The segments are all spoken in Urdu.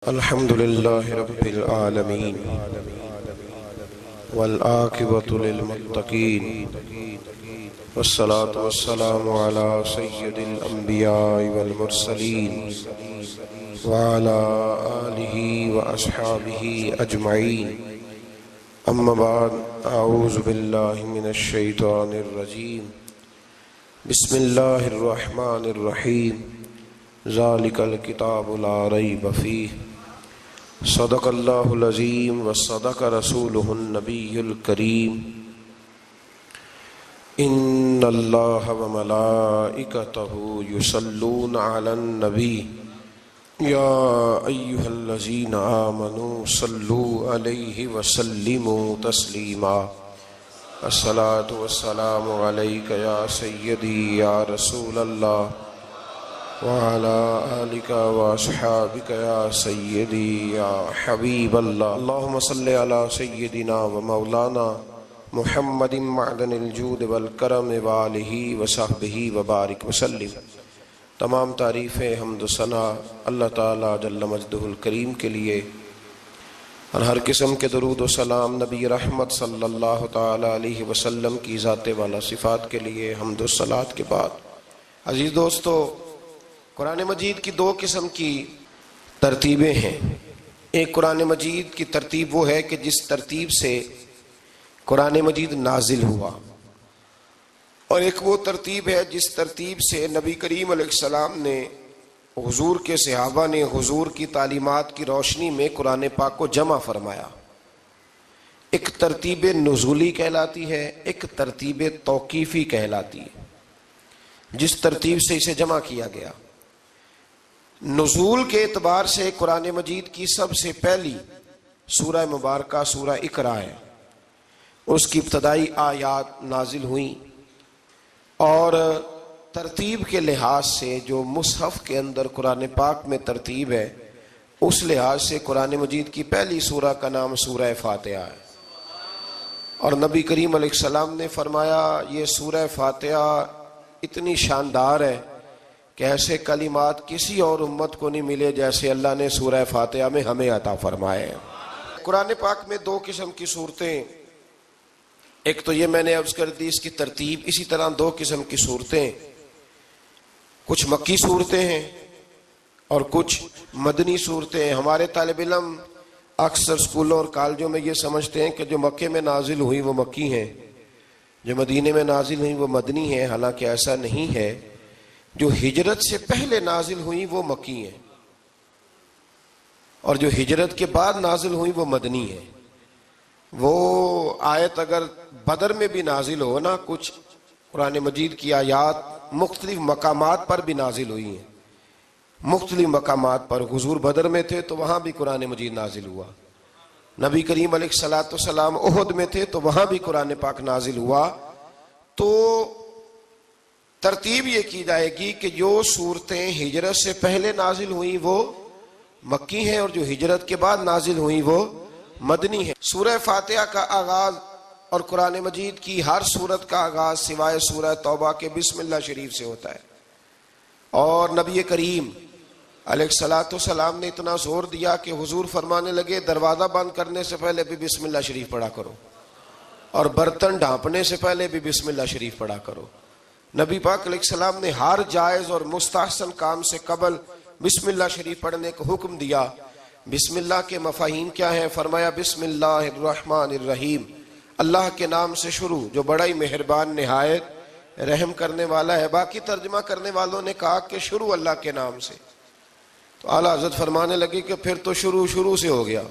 الحمد لله رب العالمين والعاقبة للمتقين والصلاة والسلام على سيد الأنبياء والمرسلين وعلى آله وأصحابه أجمعين أما بعد أعوذ بالله من الشيطان الرجيم بسم الله الرحمن الرحيم ذلك الكتاب لا ريب فيه صدق اللہ العظیم وصدق رسولہ النبی الکریم ان اللہ وملائکتہ یصلون علی النبی یا ایہا الذین آمنوا صلوا علیہ وسلموا تسلیما الصلاۃ والسلام علیک یا سیدی یا رسول اللہ وعلى آلك وأصحابك يا سيدي يا حبيب الله اللهم صل على سيدنا ومولانا محمد معدن الجود والکرم وآلہ وصحبہ وبارک وسلم۔ تمام تعریفیں حمد و ثنا اللہ تعالیٰ جل مجدہ الکریم کے لیے، اور ہر قسم کے درود و سلام نبی رحمت صلی اللہ تعالیٰ علیہ وسلم کی ذات والا صفات کے لیے حمد و صلات کے بعد، عزیز دوستو، قرآن مجید کی دو قسم کی ترتیبیں ہیں۔ ایک قرآن مجید کی ترتیب وہ ہے کہ جس ترتیب سے قرآن مجید نازل ہوا، اور ایک وہ ترتیب ہے جس ترتیب سے نبی کریم علیہ السلام نے، حضور کے صحابہ نے حضور کی تعلیمات کی روشنی میں قرآن پاک کو جمع فرمایا۔ ایک ترتیب نزولی کہلاتی ہے، ایک ترتیب توقیفی کہلاتی ہے، جس ترتیب سے اسے جمع کیا گیا۔ نزول کے اعتبار سے قرآن مجید کی سب سے پہلی سورہ مبارکہ سورہ اقرا ہے، اس کی ابتدائی آیات نازل ہوئیں، اور ترتیب کے لحاظ سے جو مصحف کے اندر قرآن پاک میں ترتیب ہے، اس لحاظ سے قرآن مجید کی پہلی سورہ کا نام سورہ فاتحہ ہے، اور نبی کریم علیہ السلام نے فرمایا یہ سورہ فاتحہ اتنی شاندار ہے کہ ایسے کلمات کسی اور امت کو نہیں ملے جیسے اللہ نے سورہ فاتحہ میں ہمیں عطا فرمائے ہیں۔ قرآن پاک میں دو قسم کی صورتیں، ایک تو یہ میں نے عرض کر دی اس کی ترتیب، اسی طرح دو قسم کی صورتیں، کچھ مکی صورتیں ہیں اور کچھ مدنی صورتیں ہیں۔ ہمارے طالب علم اکثر اسکولوں اور کالجوں میں یہ سمجھتے ہیں کہ جو مکے میں نازل ہوئی وہ مکی ہیں، جو مدینے میں نازل ہوئی وہ مدنی ہیں، حالانکہ ایسا نہیں ہے۔ جو ہجرت سے پہلے نازل ہوئی وہ مکی ہیں، اور جو ہجرت کے بعد نازل ہوئی وہ مدنی ہیں۔ وہ آیت اگر بدر میں بھی نازل ہو نا، کچھ قرآن مجید کی آیات مختلف مقامات پر بھی نازل ہوئی ہیں، مختلف مقامات پر۔ حضور بدر میں تھے تو وہاں بھی قرآن مجید نازل ہوا، نبی کریم علیہ الصلوۃ والسلام احد میں تھے تو وہاں بھی قرآن پاک نازل ہوا۔ تو ترتیب یہ کی جائے گی کہ جو صورتیں ہجرت سے پہلے نازل ہوئیں وہ مکی ہیں، اور جو ہجرت کے بعد نازل ہوئیں وہ مدنی ہیں۔ سورہ فاتحہ کا آغاز اور قرآن مجید کی ہر سورت کا آغاز سوائے سورہ توبہ کے بسم اللہ شریف سے ہوتا ہے، اور نبی کریم علیہ الصلوۃ والسلام نے اتنا زور دیا کہ حضور فرمانے لگے دروازہ بند کرنے سے پہلے بھی بسم اللہ شریف پڑھا کرو، اور برتن ڈھانپنے سے پہلے بھی بسم اللہ شریف پڑھا کرو۔ نبی پاک علیہ السلام نے ہر جائز اور مستحسن کام سے قبل بسم اللہ شریف پڑھنے کا حکم دیا۔ بسم اللہ کے مفاہیم کیا ہیں؟ فرمایا بسم اللہ الرحمن الرحیم، اللہ کے نام سے شروع جو بڑا ہی مہربان نہایت رحم کرنے والا ہے۔ باقی ترجمہ کرنے والوں نے کہا کہ شروع اللہ کے نام سے، تو اعلیٰ حضرت فرمانے لگے کہ پھر تو شروع سے ہو گیا،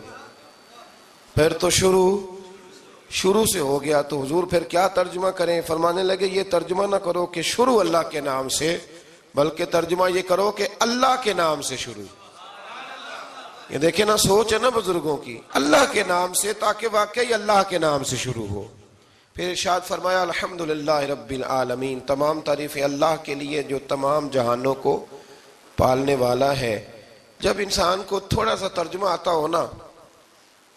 پھر تو شروع سے ہو گیا، تو حضور پھر کیا ترجمہ کریں؟ فرمانے لگے یہ ترجمہ نہ کرو کہ شروع اللہ کے نام سے، بلکہ ترجمہ یہ کرو کہ اللہ کے نام سے شروع۔ یہ دیکھیں نا، سوچ ہے نا بزرگوں کی، اللہ کے نام سے، تاکہ واقعی اللہ کے نام سے شروع ہو۔ پھر ارشاد فرمایا الحمدللہ رب العالمین، تمام تعریفیں اللہ کے لیے جو تمام جہانوں کو پالنے والا ہے۔ جب انسان کو تھوڑا سا ترجمہ آتا ہو نا،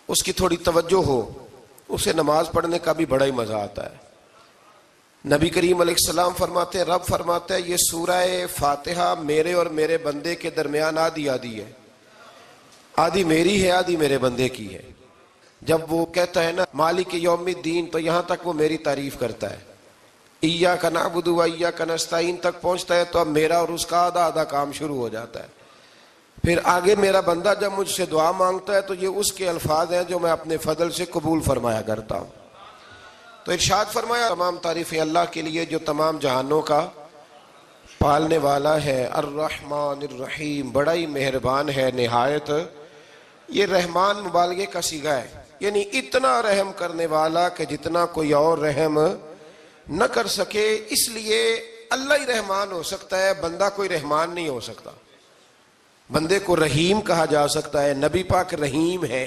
اس کی تھوڑی توجہ ہو، اسے نماز پڑھنے کا بھی بڑا ہی مزہ آتا ہے۔ نبی کریم علیہ السلام فرماتے ہیں، رب فرماتا ہے یہ سورہ فاتحہ میرے اور میرے بندے کے درمیان آدھی آدھی ہے، آدھی میری ہے آدھی میرے بندے کی ہے۔ جب وہ کہتا ہے نا مالک یوم الدین، تو یہاں تک وہ میری تعریف کرتا ہے، ایاک نعبد و ایاک نستعین تک پہنچتا ہے تو اب میرا اور اس کا آدھا آدھا کام شروع ہو جاتا ہے۔ پھر آگے میرا بندہ جب مجھ سے دعا مانگتا ہے تو یہ اس کے الفاظ ہیں جو میں اپنے فضل سے قبول فرمایا کرتا ہوں۔ تو ارشاد فرمایا تمام تعریفیں اللہ کے لیے جو تمام جہانوں کا پالنے والا ہے، الرحمن الرحیم، بڑا ہی مہربان ہے نہایت۔ یہ رحمان مبالغے کا صیغہ ہے، یعنی اتنا رحم کرنے والا کہ جتنا کوئی اور رحم نہ کر سکے، اس لیے اللہ ہی رحمان ہو سکتا ہے، بندہ کوئی رحمان نہیں ہو سکتا۔ بندے کو رحیم کہا جا سکتا ہے، نبی پاک رحیم ہے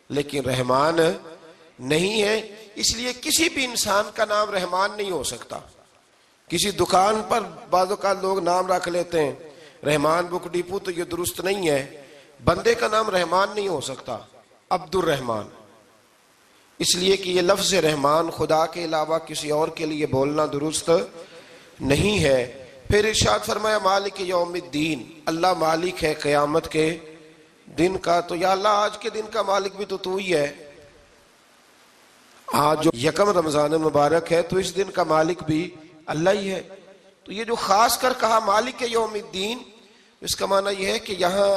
لیکن رحمان نہیں ہے، اس لیے کسی بھی انسان کا نام رحمان نہیں ہو سکتا۔ کسی دکان پر بعض اوقات لوگ نام رکھ لیتے ہیں رحمان بک ڈپو، تو یہ درست نہیں ہے۔ بندے کا نام رحمان نہیں ہو سکتا، عبد الرحمان، اس لیے کہ یہ لفظ رحمان خدا کے علاوہ کسی اور کے لیے بولنا درست نہیں ہے۔ پھر ارشاد فرمایا مالک یوم الدین، اللہ مالک ہے قیامت کے دن کا۔ تو یا اللہ آج کے دن کا مالک بھی تو ہی ہے، آج جو یکم رمضان مبارک ہے تو اس دن کا مالک بھی اللہ ہی ہے۔ تو یہ جو خاص کر کہا مالک یوم الدین، اس کا معنی یہ ہے کہ یہاں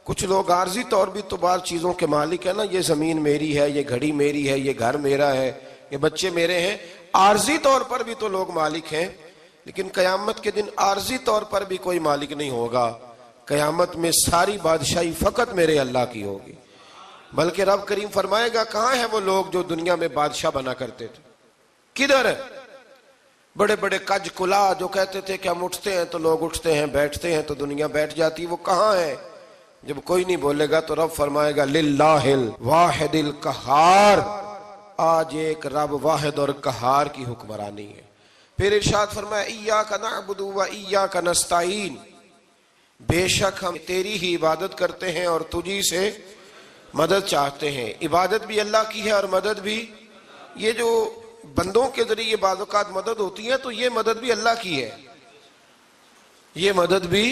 کچھ لوگ عارضی طور بھی تو بعض چیزوں کے مالک ہیں نا، یہ زمین میری ہے، یہ گھڑی میری ہے، یہ گھر میرا ہے، یہ بچے میرے ہیں، عارضی طور پر بھی تو لوگ مالک ہیں، لیکن قیامت کے دن عارضی طور پر بھی کوئی مالک نہیں ہوگا۔ قیامت میں ساری بادشاہی فقط میرے اللہ کی ہوگی۔ بلکہ رب کریم فرمائے گا کہاں ہیں وہ لوگ جو دنیا میں بادشاہ بنا کرتے تھے، کدھر ہے؟ بڑے بڑے کج کلا جو کہتے تھے کہ ہم اٹھتے ہیں تو لوگ اٹھتے ہیں، بیٹھتے ہیں تو دنیا بیٹھ جاتی، وہ کہاں ہے؟ جب کوئی نہیں بولے گا تو رب فرمائے گا للہ الواحد القہار، آج ایک رب واحد اور قہار کی حکمرانی ہے۔ پھر ارشاد فرمایا ایاک نعبد و ایاک نستعین، بے شک ہم تیری ہی عبادت کرتے ہیں اور تجھی سے مدد چاہتے ہیں۔ عبادت بھی اللہ کی ہے اور مدد بھی، یہ جو بندوں کے ذریعے بعض اوقات مدد ہوتی ہے تو یہ مدد بھی اللہ کی ہے، یہ مدد بھی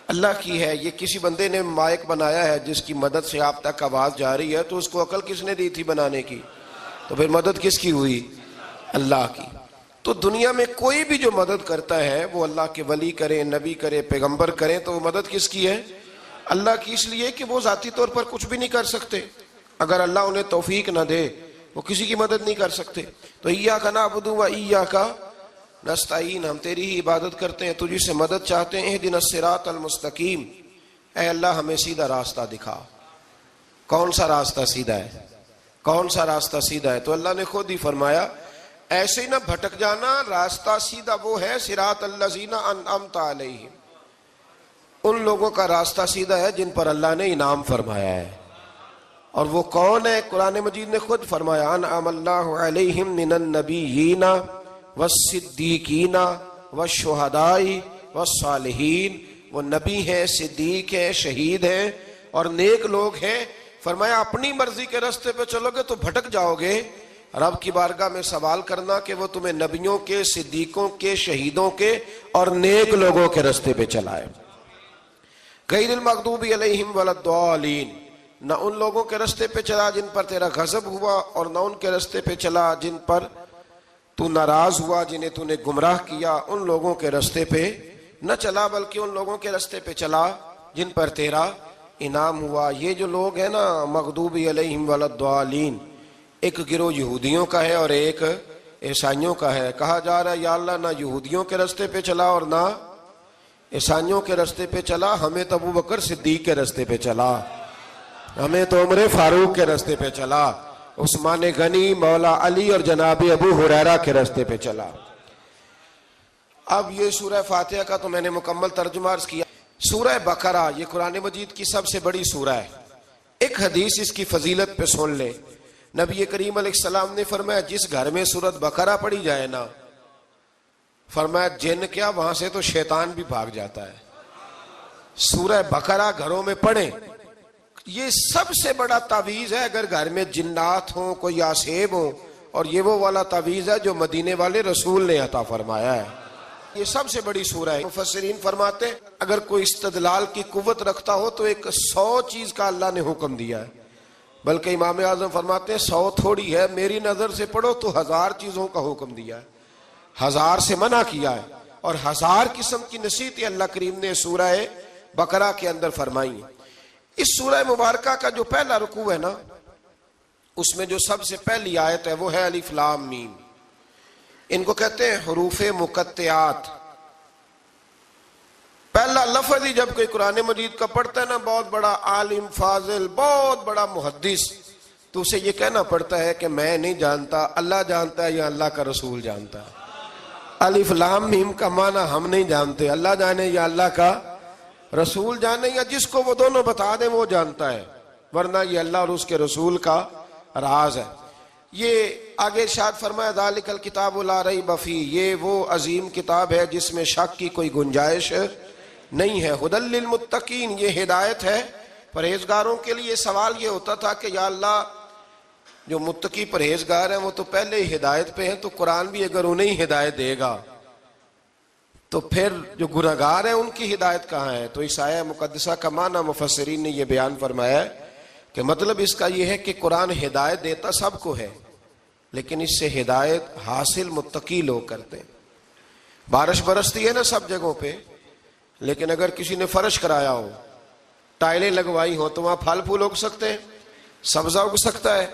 اللہ کی ہے۔ یہ کسی بندے نے مائک بنایا ہے جس کی مدد سے آپ تک آواز جا رہی ہے، تو اس کو عقل کس نے دی تھی بنانے کی؟ تو پھر مدد کس کی ہوئی؟ اللہ کی۔ تو دنیا میں کوئی بھی جو مدد کرتا ہے وہ اللہ کے ولی کریں، نبی کرے، پیغمبر کریں، تو وہ مدد کس کی ہے؟ اللہ کی، اس لیے کہ وہ ذاتی طور پر کچھ بھی نہیں کر سکتے، اگر اللہ انہیں توفیق نہ دے وہ کسی کی مدد نہیں کر سکتے۔ تو ایاک نعبد و ایاک نستعین، ہم تیری ہی عبادت کرتے ہیں، تجھی سے مدد چاہتے ہیں۔ اہدنا الصراط المستقیم، اے اللہ ہمیں سیدھا راستہ دکھا۔ کون سا راستہ سیدھا ہے؟ کون سا راستہ سیدھا ہے؟ تو اللہ نے خود ہی فرمایا ایسے ہی نہ بھٹک جانا، راستہ سیدھا وہ ہے صراط الذین انعمت علیہم، ان لوگوں کا راستہ سیدھا ہے جن پر اللہ نے انعام فرمایا ہے۔ اور وہ کون ہے؟ قرآن مجید نے خود فرمایا انعم اللہ علیہم من النبیین والصدیقین والشہداء والصالحین، وہ نبی ہیں، صدیق ہیں، شہید ہیں اور نیک لوگ ہیں۔ فرمایا اپنی مرضی کے راستے پہ چلو گے تو بھٹک جاؤ گے، رب کی بارگاہ میں سوال کرنا کہ وہ تمہیں نبیوں کے، صدیقوں کے، شہیدوں کے اور نیک لوگوں کے راستے پہ چلائے۔ غیر المغضوب علیہم ولا الضالین، نہ ان لوگوں کے راستے پہ چلا جن پر تیرا غضب ہوا، اور نہ ان کے راستے پہ چلا جن پر تو ناراض ہوا، جنہیں تو نے گمراہ کیا، ان لوگوں کے راستے پہ نہ چلا، بلکہ ان لوگوں کے راستے پہ چلا جن پر تیرا انعام ہوا۔ یہ جو لوگ ہیں نا مغضوب علیہم ولا الضالین، ایک گروہ یہودیوں کا ہے اور ایک عیسائیوں کا ہے۔ کہا جا رہا ہے یا اللہ نہ یہودیوں کے راستے پہ چلا اور نہ عیسائیوں کے راستے پہ چلا، ہمیں تو ابو بکر صدیق کے راستے پہ چلا، ہمیں تو عمر فاروق کے راستے پہ چلا، عثمان غنی، مولا علی اور جناب ابو ہریرہ کے راستے پہ چلا۔ اب یہ سورہ فاتحہ کا تو میں نے مکمل ترجمہ عرض کیا۔ سورہ بقرہ یہ قرآن مجید کی سب سے بڑی سورہ ہے۔ ایک حدیث اس کی فضیلت پہ سن لے، نبی کریم علیہ السلام نے فرمایا جس گھر میں سورۃ بقرہ پڑھی جائے نا، فرمایا جن کیا وہاں سے تو شیطان بھی بھاگ جاتا ہے۔ سورہ بقرہ گھروں میں پڑھیں، یہ سب سے بڑا تعویذ ہے۔ اگر گھر میں جنات ہوں، کوئی آسیب ہوں، اور یہ وہ والا تعویذ ہے جو مدینے والے رسول نے عطا فرمایا ہے۔ یہ سب سے بڑی سورہ ہے. مفسرین فرماتے ہیں اگر کوئی استدلال کی قوت رکھتا ہو تو ایک 100 چیز کا اللہ نے حکم دیا ہے. بلکہ امام اعظم فرماتے ہیں 100 تھوڑی ہے، میری نظر سے پڑھو تو 1000 چیزوں کا حکم دیا ہے، 1000 سے منع کیا ہے، اور 1000 قسم کی نصیحتیں اللہ کریم نے سورہ بقرہ کے اندر فرمائی ہیں. اس سورہ مبارکہ کا جو پہلا رکوع ہے نا، اس میں جو سب سے پہلی آیت ہے وہ ہے الف لام میم. ان کو کہتے ہیں حروف مقطعات. پہلا لفظ ہی جب کوئی قرآن مجید کا پڑھتا ہے نا، بہت بڑا عالم فاضل، بہت بڑا محدث، تو اسے یہ کہنا پڑتا ہے کہ میں نہیں جانتا، اللہ جانتا ہے یا اللہ کا رسول جانتا ہے. الف لام میم کا معنی ہم نہیں جانتے، اللہ جانے یا اللہ کا رسول جانے، یا جس کو وہ دونوں بتا دیں وہ جانتا ہے، ورنہ یہ اللہ اور اس کے رسول کا راز ہے. یہ آگے ارشاد فرمایا ذالک الکتاب لا ریب فیہ، یہ وہ عظیم کتاب ہے جس میں شک کی کوئی گنجائش نہیں ہے. ھدی للمتقین، یہ ہدایت ہے پرہیزگاروں کے لیے. سوال یہ ہوتا تھا کہ یا اللہ جو متقی پرہیزگار ہیں وہ تو پہلے ہی ہدایت پہ ہیں، تو قرآن بھی اگر انہیں ہدایت دے گا تو پھر جو گناہگار ہیں ان کی ہدایت کہاں ہے؟ تو اس آیہ مقدسہ کا معنی مفسرین نے یہ بیان فرمایا ہے کہ مطلب اس کا یہ ہے کہ قرآن ہدایت دیتا سب کو ہے، لیکن اس سے ہدایت حاصل متقی لوگ کرتے ہیں. بارش برستی ہے نا سب جگہوں پہ، لیکن اگر کسی نے فرش کرایا ہو، ٹائلیں لگوائی ہو، تو وہاں پھل پھول اگ سکتے ہیں، سبزہ اگ سکتا ہے.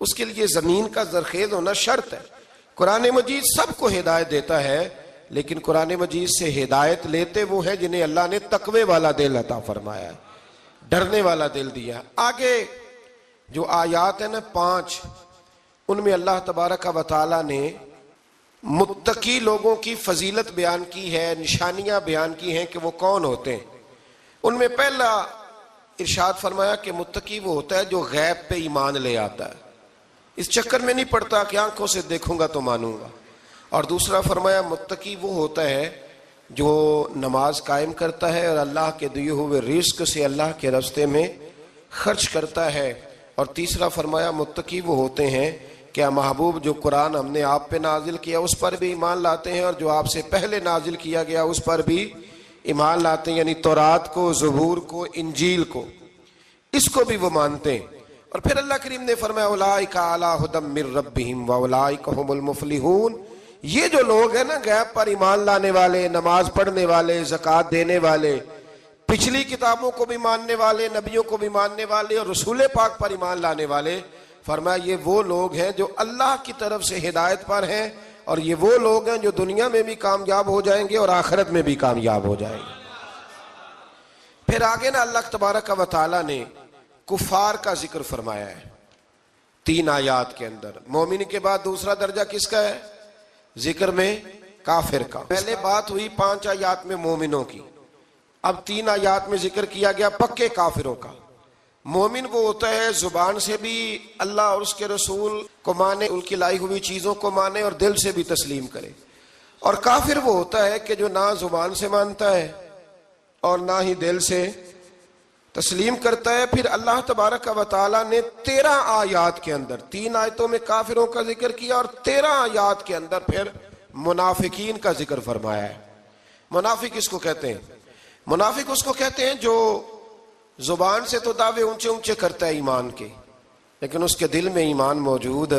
اس کے لیے زمین کا زرخیز ہونا شرط ہے. قرآن مجید سب کو ہدایت دیتا ہے، لیکن قرآن مجید سے ہدایت لیتے وہ ہیں جنہیں اللہ نے تقوی والا دل عطا فرمایا ہے، ڈرنے والا دل دیا. آگے جو آیات ہیں نا 5، ان میں اللہ تبارک و تعالی نے متقی لوگوں کی فضیلت بیان کی ہے، نشانیاں بیان کی ہیں کہ وہ کون ہوتے ہیں. ان میں پہلا ارشاد فرمایا کہ متقی وہ ہوتا ہے جو غیب پہ ایمان لے آتا ہے، اس چکر میں نہیں پڑتا کہ آنکھوں سے دیکھوں گا تو مانوں گا. اور دوسرا فرمایا متقی وہ ہوتا ہے جو نماز قائم کرتا ہے اور اللہ کے دیے ہوئے رزق سے اللہ کے راستے میں خرچ کرتا ہے. اور تیسرا فرمایا متقی وہ ہوتے ہیں کہ محبوب جو قرآن ہم نے آپ پہ نازل کیا اس پر بھی ایمان لاتے ہیں، اور جو آپ سے پہلے نازل کیا گیا اس پر بھی ایمان لاتے ہیں، یعنی تورات کو، زبور کو، انجیل کو، اس کو بھی وہ مانتے ہیں. اور پھر اللہ کریم نے فرمایا اولئک علی ھدی من ربہم واولئک ھم المفلحون. یہ جو لوگ ہیں نا غیب پر ایمان لانے والے، نماز پڑھنے والے، زکوٰۃ دینے والے، پچھلی کتابوں کو بھی ماننے والے، نبیوں کو بھی ماننے والے، اور رسول پاک پر ایمان لانے والے، فرمایا یہ وہ لوگ ہیں جو اللہ کی طرف سے ہدایت پر ہیں، اور یہ وہ لوگ ہیں جو دنیا میں بھی کامیاب ہو جائیں گے اور آخرت میں بھی کامیاب ہو جائیں گے. پھر آگے نا اللہ تبارک و تعالی نے کفار کا ذکر فرمایا ہے 3 آیات کے اندر. مومن کے بعد دوسرا درجہ کس کا ہے ذکر میں؟ کافر کا. پہلے بات ہوئی 5 آیات میں مومنوں کی، اب 3 آیات میں ذکر کیا گیا پکے کافروں کا. مومن وہ ہوتا ہے زبان سے بھی اللہ اور اس کے رسول کو مانے، ان کی لائی ہوئی چیزوں کو مانے اور دل سے بھی تسلیم کرے. اور کافر وہ ہوتا ہے کہ جو نہ زبان سے مانتا ہے اور نہ ہی دل سے تسلیم کرتا ہے. پھر اللہ تبارک و تعالیٰ نے 13 آیات کے اندر 3 آیتوں میں کافروں کا ذکر کیا، اور 13 آیات کے اندر پھر منافقین کا ذکر فرمایا ہے. منافق اس کو کہتے ہیں، منافق اس کو کہتے ہیں جو زبان سے تو دعوے اونچے اونچے کرتا ہے ایمان کے، لیکن اس کے دل میں ایمان موجود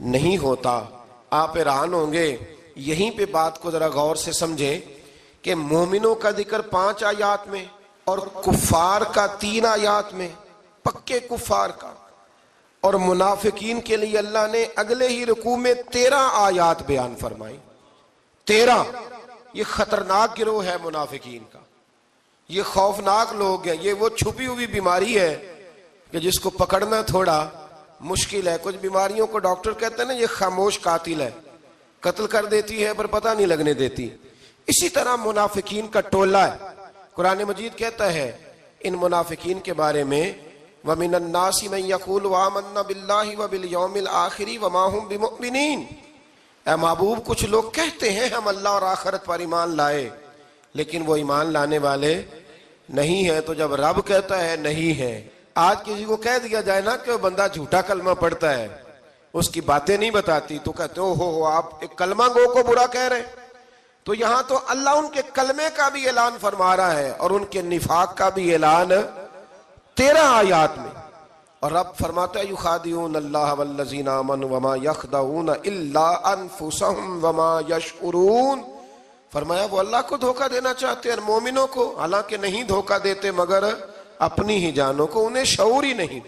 نہیں ہوتا. آپ حیران ہوں گے، یہیں پہ بات کو ذرا غور سے سمجھیں کہ مومنوں کا ذکر 5 آیات میں اور کفار کا 3 آیات میں، پکے کفار کا، اور منافقین کے لیے اللہ نے اگلے ہی رکوع میں 13 آیات بیان فرمائی. 13. یہ خطرناک گروہ ہے منافقین کا، یہ خوفناک لوگ ہیں. یہ وہ چھپی ہوئی بیماری ہے کہ جس کو پکڑنا تھوڑا مشکل ہے. کچھ بیماریوں کو ڈاکٹر کہتے ہیں نا یہ خاموش قاتل ہے، قتل کر دیتی ہے پر پتہ نہیں لگنے دیتی. اسی طرح منافقین کا ٹولہ ہے. قرآن مجید کہتا ہے ان منافقین کے بارے میں وَمِنَ النَّاسِ مَن يَقُولُ آمَنَّا بِاللَّهِ وَبِالْيَوْمِ الْآخِرِ وَمَا هُمْ بِمُؤْمِنِينَ. اے محبوب کچھ لوگ کہتے ہیں ہم اللہ اور آخرت پر ایمان لائے، لیکن وہ ایمان لانے والے نہیں ہیں. تو جب رب کہتا ہے نہیں ہے، آج کسی کو کہہ دیا جائے نا کہ وہ بندہ جھوٹا کلمہ پڑھتا ہے، اس کی باتیں نہیں بتاتی، تو کہتے ہو آپ ایک کلمہ گو کو برا کہہ رہے ہیں. تو یہاں تو اللہ ان کے کلمے کا بھی اعلان فرما رہا ہے اور ان کے نفاق کا بھی اعلان 13 آیات میں. اور رب فرماتا ہے یخادعون اللہ والذین آمنوا وما یخدعون الا انفسهم وما یشعرون. فرمایا وہ اللہ کو دھوکہ دینا چاہتے ہیں مومنوں کو، حالانکہ نہیں دھوکہ دیتے مگر اپنی ہی جانوں کو، انہیں شعور ہی نہیں.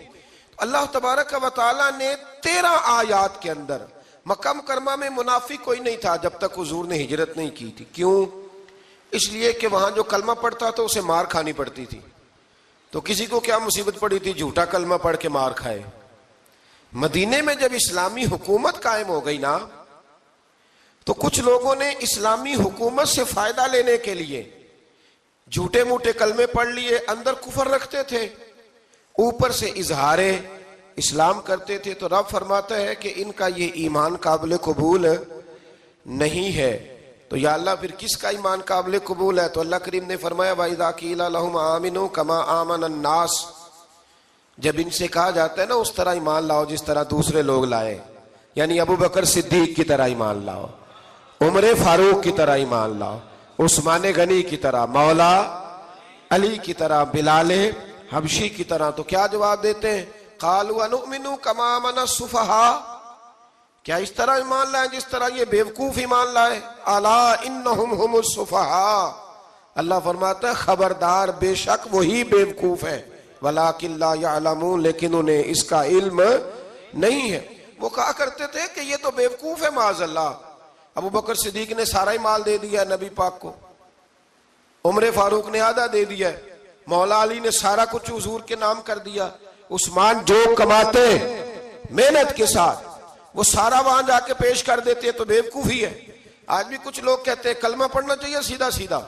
اللہ تبارک و تعالیٰ نے 13 آیات کے اندر مکہ مکرمہ میں منافق کوئی نہیں تھا جب تک حضور نے ہجرت نہیں کی تھی. کیوں؟ اس لیے کہ وہاں جو کلمہ پڑھتا تھا اسے مار کھانی پڑتی تھی. تو کسی کو کیا مصیبت پڑی تھی؟ جھوٹا کلمہ پڑھ کے مار کھائے. مدینے میں جب اسلامی حکومت قائم ہو گئی نا تو کچھ لوگوں نے اسلامی حکومت سے فائدہ لینے کے لیے جھوٹے موٹے کلمے پڑھ لیے، اندر کفر رکھتے تھے، اوپر سے اظہار اسلام کرتے تھے. تو رب فرماتا ہے کہ ان کا یہ ایمان قابل قبول نہیں ہے. تو یا اللہ پھر کس کا ایمان قابل قبول ہے؟ تو اللہ کریم نے فرمایا وَإِذَا قِيلَ لَهُمْ آمِنُوا كَمَا آمَنَ النَّاسِ. جب ان سے کہا جاتا ہے نا اس طرح ایمان لاؤ جس طرح دوسرے لوگ لائے، یعنی ابو بکر صدیق کی طرح ایمان لاؤ، عمر فاروق کی طرح ایمان لاؤ، عثمان غنی کی طرح، مولا علی کی طرح، بلال حبشی کی طرح. تو کیا جواب دیتے ہیں؟ قالوا انؤمن كما آمن السفهاء. کیا اس طرح ایمان لائیں جس طرح یہ بیوقوف ایمان لائے؟ الا انہم هم السفهاء. اللہ فرماتا ہے خبردار بے شک وہی بیوقوف ہے، ولکن لا يعلمون، لیکن انہیں اس کا علم نہیں ہے. وہ کہا کرتے تھے کہ یہ تو بیوقوف ہے معاذ اللہ. ابو بکر صدیق نے سارا ہی مال دے دیا نبی پاک کو، عمر فاروق نے آدھا دے دیا، مولا علی نے سارا کچھ حضور کے نام کر دیا، عثمان جو کماتے محنت کے ساتھ وہ سارا وہاں جا کے پیش کر دیتے، تو بیوقوفی ہے. آج بھی کچھ لوگ کہتے ہیں کلمہ پڑھنا چاہیے سیدھا سیدھا.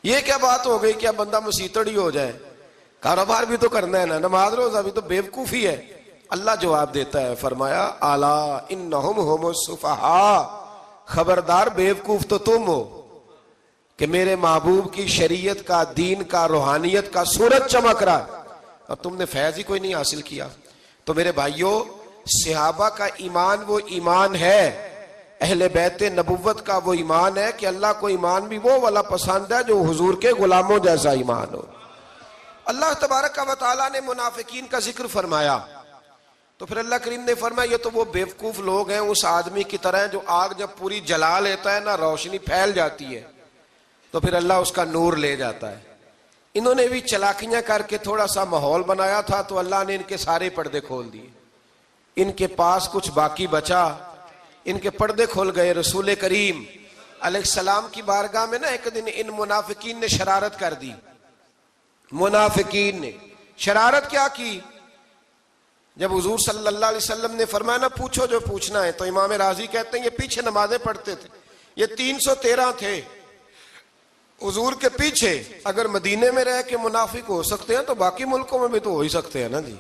یہ کیا بات ہو گئی کہ اب بندہ مسیتڑ ہی ہو جائے؟ کاروبار بھی تو کرنا ہے نا، نماز روزہ بھی تو بیوقوفی ہے. اللہ جواب دیتا ہے، فرمایا الا انہم هم السفہاء، خبردار بیوقوف تو تم ہو کہ میرے محبوب کی شریعت کا، دین کا، روحانیت کا سورج چمک رہا ہے اور تم نے فیض ہی کوئی نہیں حاصل کیا. تو میرے بھائیوں، صحابہ کا ایمان وہ ایمان ہے، اہل بیت نبوت کا وہ ایمان ہے کہ اللہ کو ایمان بھی وہ والا پسند ہے جو حضور کے غلاموں جیسا ایمان ہو. اللہ تبارک و تعالیٰ نے منافقین کا ذکر فرمایا تو پھر اللہ کریم نے فرمایا یہ تو وہ بیوقوف لوگ ہیں اس آدمی کی طرح جو آگ جب پوری جلا لیتا ہے نا روشنی پھیل جاتی ہے تو پھر اللہ اس کا نور لے جاتا ہے. انہوں نے بھی چلاکیاں کر کے تھوڑا سا ماحول بنایا تھا تو اللہ نے ان کے سارے پردے کھول دیے. ان کے پاس کچھ باقی بچا، ان کے پردے کھول گئے. رسول کریم علیہ السلام کی بارگاہ میں نا ایک دن ان منافقین نے شرارت کر دی. منافقین نے شرارت کیا کی؟ جب حضور صلی اللہ علیہ وسلم نے فرمایا نا پوچھو جو پوچھنا ہے، تو امام راضی کہتے ہیں یہ پیچھے نمازیں پڑھتے تھے، یہ 313 تھے حضور کے پیچھے. اگر مدینے میں رہ کے منافق ہو سکتے ہیں تو باقی ملکوں میں بھی تو ہو ہی سکتے ہیں نا جی.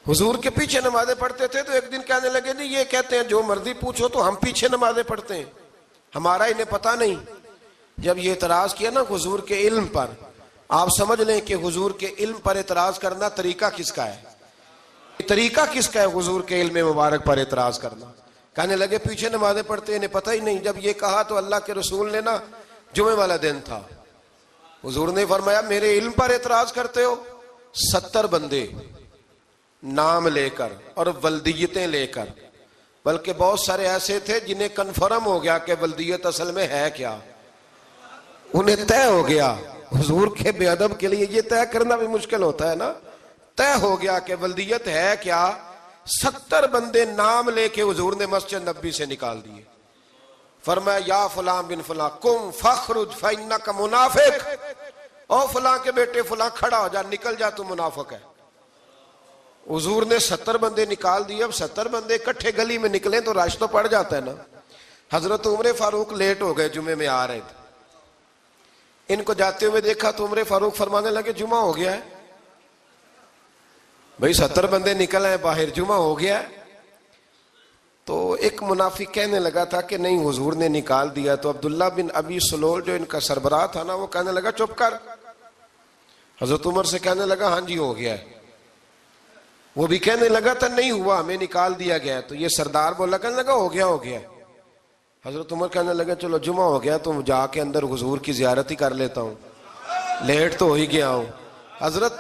حضور کے پیچھے نمازیں پڑھتے تھے تو ایک دن کہنے لگے جی یہ کہتے ہیں جو مرضی پوچھو تو ہم پیچھے نمازیں پڑھتے ہیں، ہمارا انہیں پتہ نہیں. جب یہ اعتراض کیا نا حضور کے علم پر، آپ سمجھ لیں کہ حضور کے علم پر اعتراض کرنا طریقہ کس کا ہے؟ طریقہ کس کا ہے حضور کے علم مبارک پر اعتراض کرنا؟ کہنے لگے پیچھے نمازیں پڑھتے انہیں پتہ ہی نہیں. جب یہ کہا تو اللہ کے رسول نے نا، جمعے والا دن تھا، حضور نے فرمایا میرے علم پر اعتراض کرتے ہو؟ 70 بندے نام لے کر اور ولدیتیں لے کر، بلکہ بہت سارے ایسے تھے جنہیں کنفرم ہو گیا کہ ولدیت اصل میں ہے کیا، انہیں طے ہو گیا. حضور کے بے ادب کے لیے یہ طے کرنا بھی مشکل ہوتا ہے نا. طے ہو گیا کہ ولدیت ہے کیا. 70 بندے نام لے کے حضور نے مسجد نبی سے نکال دیے. فرمایا یا فلاں بن فلاں قم فخرج فإنک منافق، او فلاں کے بیٹے فلاں کھڑا ہو جا، نکل جا، تو منافق ہے. حضور نے 70 بندے نکال دیے. اب 70 بندے اکٹھے گلی میں نکلیں تو رش تو پڑ جاتا ہے نا. حضرت عمر فاروق لیٹ ہو گئے، جمعے میں آ رہے تھے. ان کو جاتے ہوئے دیکھا تو عمر فاروق فرمانے لگے جمعہ ہو گیا ہے. بھئی 70 بندے نکل آئے باہر، جمعہ ہو گیا ہے. تو ایک منافق کہنے لگا تھا کہ نہیں حضور نے نکال دیا. تو عبداللہ بن ابی سلول جو ان کا سربراہ تھا نا، وہ کہنے لگا چپ کر. حضرت عمر سے کہنے لگا ہاں جی ہو گیا ہے. وہ بھی کہنے لگا تھا نہیں ہوا، ہمیں نکال دیا گیا. تو یہ سردار بولا، کہنے لگا ہو گیا ہو گیا. حضرت عمر کہنے لگے چلو جمعہ ہو گیا تو جا کے اندر حضور کی زیارت ہی کر لیتا ہوں، لیٹ تو ہو ہی گیا ہوں۔ حضرت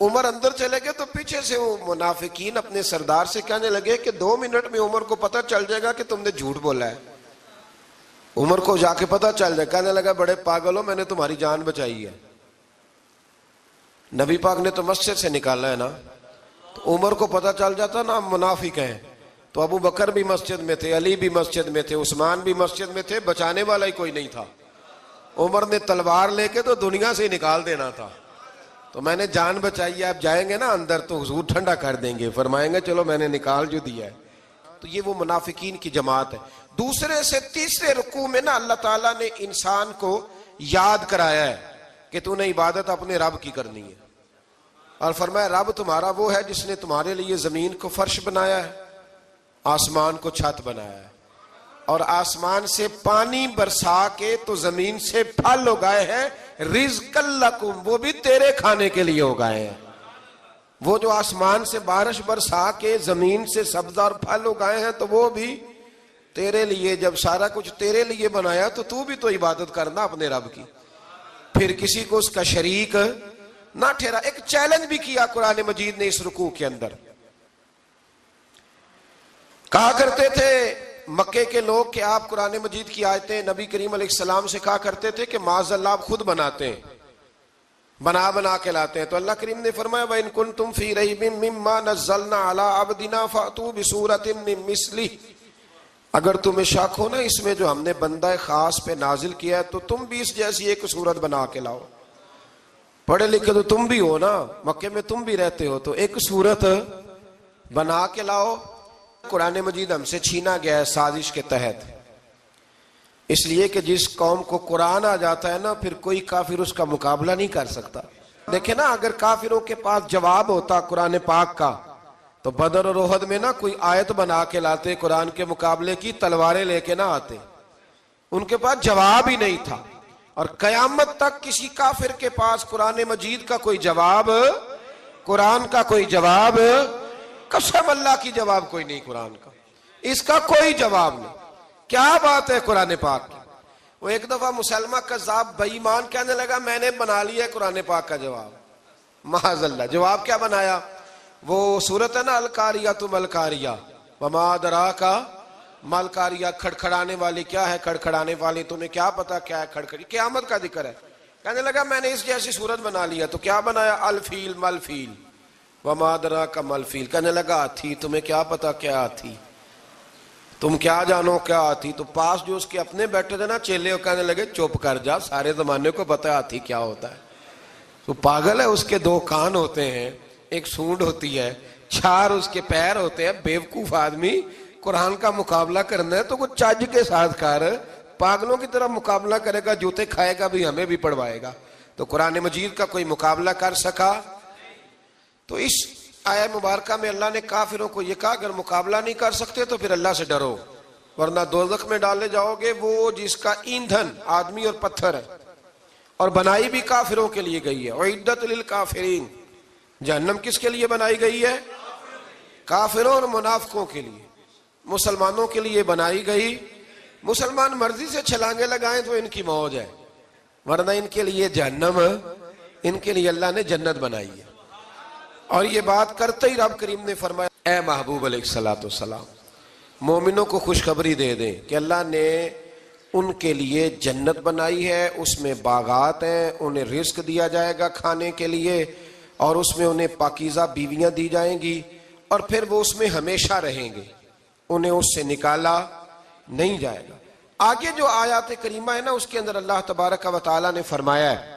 عمر اندر چلے گئے تو پیچھے سے وہ منافقین اپنے سردار سے کہنے لگے کہ 2 منٹ میں عمر کو پتہ چل جائے گا کہ تم نے جھوٹ بولا ہے۔ عمر کو جا کے پتہ چل جائے، کہنے لگا بڑے پاگل ہو، میں نے تمہاری جان بچائی ہے، نبی پاک نے تو مسجد سے نکالا ہے نا۔ تو عمر کو پتہ چل جاتا نا منافق ہیں، تو ابو بکر بھی مسجد میں تھے، علی بھی مسجد میں تھے، عثمان بھی مسجد میں تھے، بچانے والا ہی کوئی نہیں تھا۔ عمر نے تلوار لے کے تو دنیا سے نکال دینا تھا، تو میں نے جان بچائی ہے، آپ جائیں گے نا اندر تو حضور ٹھنڈا کر دیں گے، فرمائیں گے چلو میں نے نکال جو دیا ہے۔ تو یہ وہ منافقین کی جماعت ہے۔ دوسرے سے تیسرے رکوع میں نا اللہ تعالیٰ نے انسان کو یاد کرایا ہے کہ تو نے عبادت اپنے رب کی کرنی ہے، اور فرمایا رب تمہارا وہ ہے جس نے تمہارے لیے زمین کو فرش بنایا ہے، آسمان کو چھت بنایا ہے، اور آسمان سے پانی برسا کے تو زمین سے پھل اگائے ہیں، رزق لکم، وہ بھی تیرے کھانے کے لیے اگائے ہیں۔ وہ جو آسمان سے بارش برسا کے زمین سے سبز اور پھل اگائے ہیں تو وہ بھی تیرے لیے۔ جب سارا کچھ تیرے لیے بنایا تو بھی تو عبادت کرنا اپنے رب کی، پھر کسی کو اس کا شریک نہ ٹھہرا۔ ایک چیلنج بھی کیا قرآن مجید نے اس رکوع کے اندر، کہا کرتے تھے مکے کے لوگ کہ آپ قرآن مجید کی آیتیں نبی کریم علیہ السلام سے کہا کرتے تھے کہ معاذ اللہ آپ خود بناتے ہیں، بنا کے لاتے ہیں۔ تو اللہ کریم نے فرمایا وَإِن كُنتُمْ فِي رَيْبٍ مِّمَّا نَزَّلْنَا عَلَىٰ عَبْدِنَا فَأْتُوا بِسُورَةٍ مِّن مِّثْلِهِ، اگر تمہیں شک ہو نا اس میں جو ہم نے بندہ خاص پہ نازل کیا ہے تو تم بھی اس جیسی ایک صورت بنا کے لاؤ۔ پڑھے لکھے تو تم بھی ہو نا، مکے میں تم بھی رہتے ہو، تو ایک صورت بنا کے لاؤ۔ قرآن مجید ہم سے چھینا گیا ہے سازش کے تحت، اس لیے کہ جس قوم کو قرآن آ جاتا ہے نا پھر کوئی کافر اس کا مقابلہ نہیں کر سکتا۔ دیکھیں نا اگر کافروں کے پاس جواب ہوتا قرآن پاک کا تو بدر اور احد میں نا کوئی آیت بنا کے لاتے قرآن کے مقابلے کی، تلواریں لے کے نہ آتے، ان کے پاس جواب ہی نہیں تھا۔ اور قیامت تک کسی کافر کے پاس قرآن مجید کا کوئی جواب، قرآن کا کوئی جواب، قسم اللہ کی جواب کوئی نہیں، قرآن کا اس کا کوئی جواب نہیں۔ کیا بات ہے قرآن پاک کی۔ وہ ایک دفعہ مسلمہ کذاب بے ایمان کہنے لگا میں نے بنا لیا ہے قرآن پاک کا جواب، معاذ اللہ۔ جواب کیا بنایا؟ وہ سورت ہے نا القاریۃ ما القاریہ وما ادراک ما القاریہ، کھڑکھڑانے والی کیا ہے، کھڑکھڑانے والی تمہیں کیا پتا کیا ہے کھڑکھڑی، قیامت کا ذکر ہے۔ کہنے لگا میں نے اس جیسی سورت بنا لیا، تو کیا بنایا؟ الفیل مل فیل وما ادراک ما الفیل۔ کہنے لگا ہاتھی، تمہیں کیا پتا کیا ہاتھی، تم کیا جانو کیا ہاتھی۔ تو پاس جو اس کے اپنے بیٹھے تھے نا چیلے، وہ کہنے لگے چپ کر جا، سارے زمانے کو پتا ہے ہاتھی کیا ہوتا ہے۔ تو پاگل ہے، اس کے 2 کان ہوتے ہیں، ایک سونڈ ہوتی ہے، 4 اس کے پیر ہوتے ہیں۔ بیوقوف آدمی، قرآن کا مقابلہ کرنا ہے تو کچھ چج کے ساتھ کر، پاگلوں کی طرح مقابلہ کرے گا، جوتے کھائے گا بھی ہمیں بھی پڑھوائے گا۔ تو قرآن مجید کا کوئی مقابلہ کر سکا؟ تو اس آیہ مبارکہ میں اللہ نے کافروں کو یہ کہا اگر مقابلہ نہیں کر سکتے تو پھر اللہ سے ڈرو، ورنہ دوزخ میں ڈالے جاؤ گے، وہ جس کا ایندھن آدمی اور پتھر ہے، اور بنائی بھی کافروں کے لیے گئی ہے۔ اعدت للکافرین، جہنم کس کے لیے بنائی گئی ہے؟ کافروں اور منافقوں کے لیے۔ مسلمانوں کے لیے بنائی گئی، مسلمان مرضی سے چھلانگے لگائیں تو ان کی موج ہے، ورنہ ان کے لیے جہنم، ان کے لیے اللہ نے جنت بنائی ہے۔ اور یہ بات کرتے ہی رب کریم نے فرمایا اے محبوب علیہ السلام مومنوں کو خوشخبری دے دیں کہ اللہ نے ان کے لیے جنت بنائی ہے، اس میں باغات ہیں، انہیں رزق دیا جائے گا کھانے کے لیے، اور اس میں انہیں پاکیزہ بیویاں دی جائیں گی، اور پھر وہ اس میں ہمیشہ رہیں گے، انہیں اس سے نکالا نہیں جائے گا۔ آگے جو آیات کریمہ ہے نا اس کے اندر اللہ تبارک و تعالیٰ نے فرمایا ہے